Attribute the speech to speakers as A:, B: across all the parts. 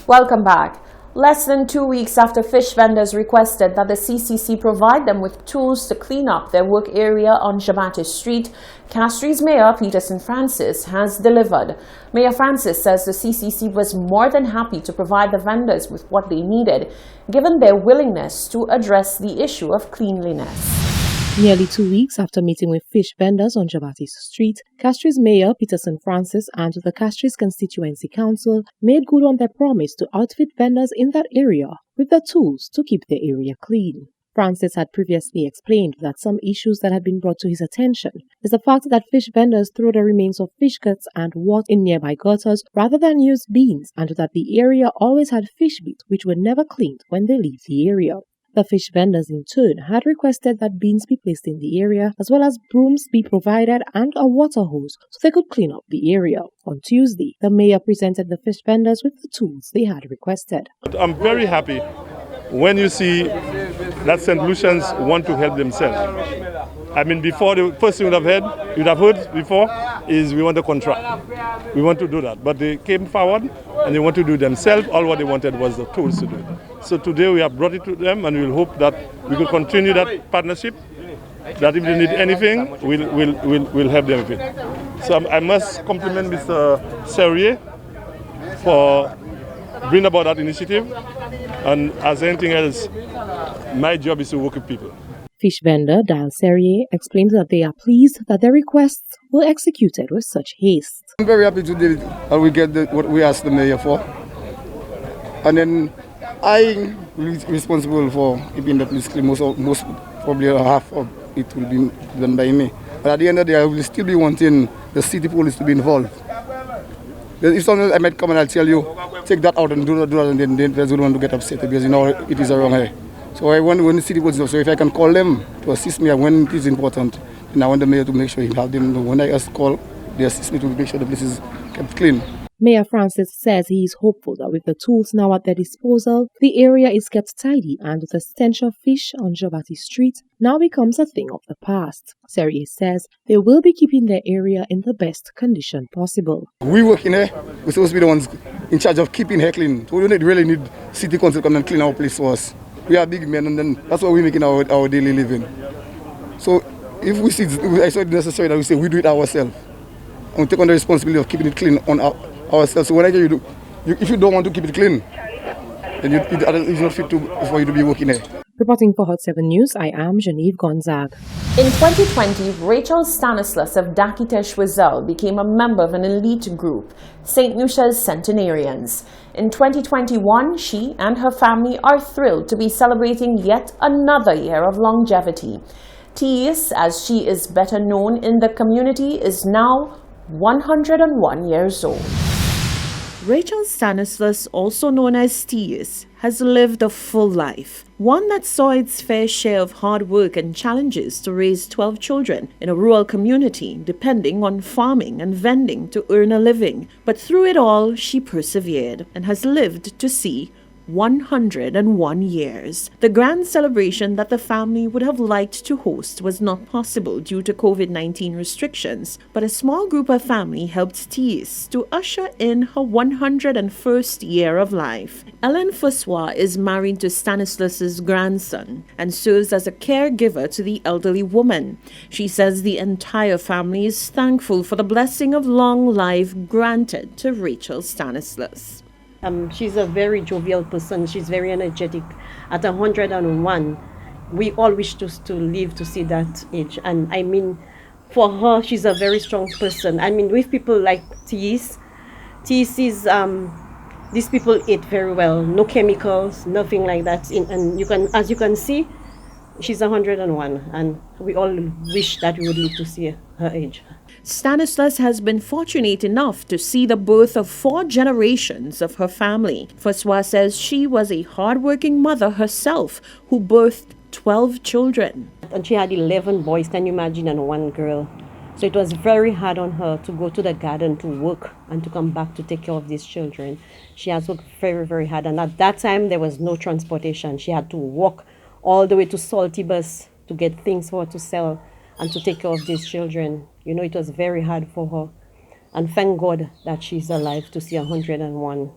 A: Welcome back. Less than 2 weeks after fish vendors requested that the CCC provide them with tools to clean up their work area on Jabati Street, Castries Mayor Peterson Francis has delivered. Mayor Francis says the CCC was more than happy to provide the vendors with what they needed, given their willingness to address the issue of cleanliness.
B: Nearly 2 weeks after meeting with fish vendors on Jabati Street, Castries Mayor Peterson Francis and the Castries Constituency Council made good on their promise to outfit vendors in that area with the tools to keep the area clean. Francis had previously explained that some issues that had been brought to his attention is the fact that fish vendors throw the remains of fish cuts and water in nearby gutters rather than use bins, and that the area always had fish meat which were never cleaned when they leave the area. The fish vendors in turn had requested that bins be placed in the area as well as brooms be provided and a water hose so they could clean up the area. On Tuesday, the mayor presented the fish vendors with the tools they had requested.
C: I'm very happy when you see that St. Lucians want to help themselves. I mean, before, the first thing you'd have heard before is we want a contract. We want to do that. But they came forward and they want to do it themselves. All what they wanted was the tools to do it. So today we have brought it to them, and we'll hope that we will continue that partnership, that if they need anything, we'll help them with it. So I must compliment Mr. Serrier for bringing about that initiative. And as anything else, my job is to work with people.
B: Fish vendor Dal Serrier explained that they are pleased that their requests were executed with such haste.
D: I'm very happy today that we get what we asked the mayor for. And then I'm responsible for keeping the place clean. Most probably half of it will be done by me. But at the end of the day, I will still be wanting the city police to be involved. If something I might come and I'll tell you, take that out and do that, and then there's no one to get upset because you know it is a wrong area. So I want when the city police, so if I can call them to assist me when it is important, and I want the mayor to make sure he have them. When I ask call, they assist me to make sure the place is kept clean.
B: Mayor Francis says he is hopeful that with the tools now at their disposal, the area is kept tidy and the stench of fish on Jabati Street now becomes a thing of the past. Serrier says they will be keeping their area in the best condition possible.
D: We work in here, we're supposed to be the ones in charge of keeping here clean. So we don't really need city council to come and clean our place for us. We are big men, and then that's what we're making our daily living. So if we see I saw it necessary that we say we do it ourselves and we take on the responsibility of keeping it clean on ourselves. So when I tell you, if you don't want to keep it clean, then it's not fit for you to be working here.
B: Reporting for Hot 7 News, I am Genevieve Gonzag.
A: In 2020, Rachel Stanislas of Dakitesh Wazal became a member of an elite group, St. Lucia's Centenarians. In 2021, she and her family are thrilled to be celebrating yet another year of longevity. Tees, as she is better known in the community, is now 101 years old. Rachel Stanislas, also known as Tees, has lived a full life, one that saw its fair share of hard work and challenges to raise 12 children in a rural community, depending on farming and vending to earn a living. But through it all, she persevered and has lived to see 101 years. The grand celebration that the family would have liked to host was not possible due to COVID-19 restrictions, but a small group of family helped Tees to usher in her 101st year of life. Ellen Fuswa is married to Stanislas's grandson and serves as a caregiver to the elderly woman. She says the entire family is thankful for the blessing of long life granted to Rachel Stanislas.
E: She's a very jovial person. She's very energetic. At 101, we all wish to live to see that age. And I mean, for her, she's a very strong person. I mean, with people like Tees is, these people eat very well. No chemicals, nothing like that. And as you can see, she's 101. And we all wish that we would live to see her age.
A: Stanislas has been fortunate enough to see the birth of 4 generations of her family. Fuswa says she was a hard-working mother herself who birthed 12 children.
E: And she had 11 boys, can you imagine, and 1 girl. So it was very hard on her to go to the garden to work and to come back to take care of these children. She has worked very, very hard. And at that time, there was no transportation. She had to walk all the way to Salty Bus to get things for her to sell and to take care of these children. You know, it was very hard for her. And thank God that she's alive to see 101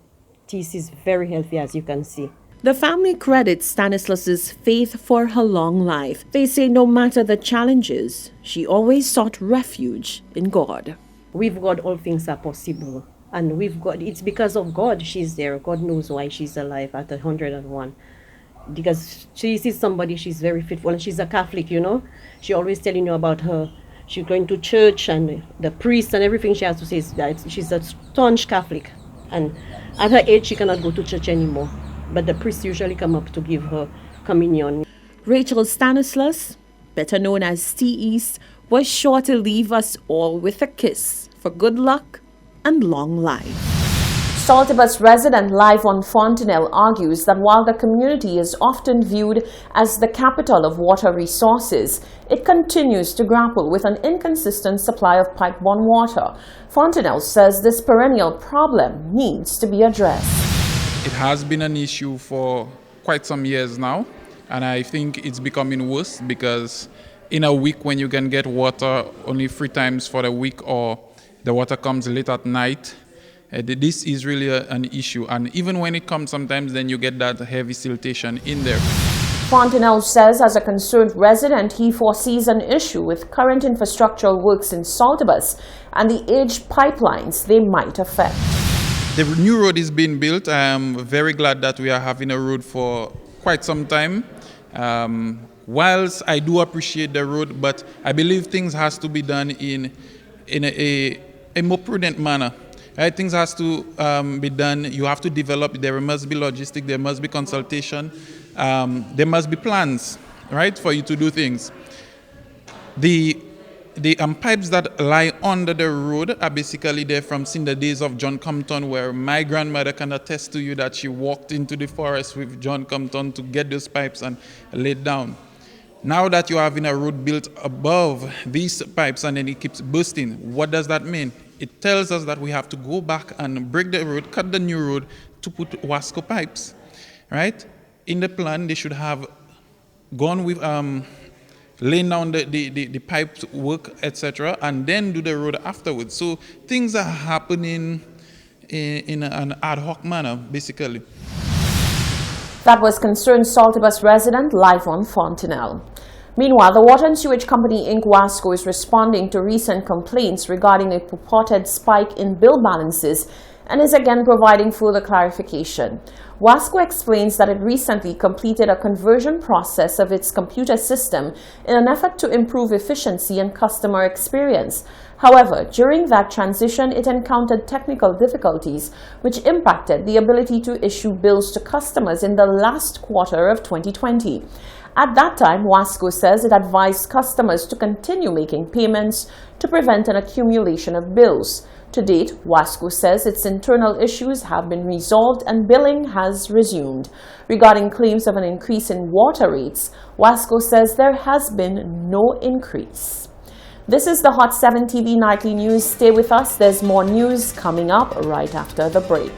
E: teeth is very healthy, as you can see.
A: The family credits Stanislas's faith for her long life. They say no matter the challenges, she always sought refuge in God.
E: With God, all things are possible. And with God, it's because of God she's there. God knows why she's alive at 101. Because she is somebody, she's very faithful, and she's a Catholic, you know. She always telling you about her. She's going to church, and the priest and everything she has to say is that she's a staunch Catholic. And at her age, she cannot go to church anymore. But the priests usually come up to give her communion.
A: Rachel Stanislas, better known as T East, was sure to leave us all with a kiss for good luck and long life. Saltibus resident Livon Fontenelle argues that while the community is often viewed as the capital of water resources, it continues to grapple with an inconsistent supply of pipe-borne water. Fontenelle says this perennial problem needs to be addressed.
F: It has been an issue for quite some years now, and I think it's becoming worse because in a week when you can get water only 3 times for the week, or the water comes late at night, this is really an issue. And even when it comes, sometimes then you get that heavy siltation in there.
A: Fontenelle says as a concerned resident, he foresees an issue with current infrastructural works in Saltibus and the aged pipelines they might affect.
F: The new road is being built. I am very glad that we are having a road for quite some time. Whilst I do appreciate the road, but I believe things has to be done in a more prudent manner. Right? Things has to be done. You have to develop. There must be logistics. There must be consultation. There must be plans, right, for you to do things. The pipes that lie under the road are basically there from since the days of John Compton, where my grandmother can attest to you that she walked into the forest with John Compton to get those pipes and laid down. Now that you're having a road built above these pipes and then it keeps bursting, what does that mean? It tells us that we have to go back and break the road, cut the new road to put Wasco pipes, right? In the plan, they should have gone with laying down the pipe work, etc., and then do the road afterwards. So things are happening in an ad hoc manner, basically.
A: That was concerned Saltibus resident Livon Fontenelle. Meanwhile, the Water and Sewage Company Inc. Wasco is responding to recent complaints regarding a purported spike in bill balances and is again providing further clarification. Wasco explains that it recently completed a conversion process of its computer system in an effort to improve efficiency and customer experience. However, during that transition, it encountered technical difficulties which impacted the ability to issue bills to customers in the last quarter of 2020. At that time, Wasco says it advised customers to continue making payments to prevent an accumulation of bills. To date, Wasco says its internal issues have been resolved and billing has resumed. Regarding claims of an increase in water rates, Wasco says there has been no increase. This is the Hot 7 TV Nightly News. Stay with us. There's more news coming up right after the break.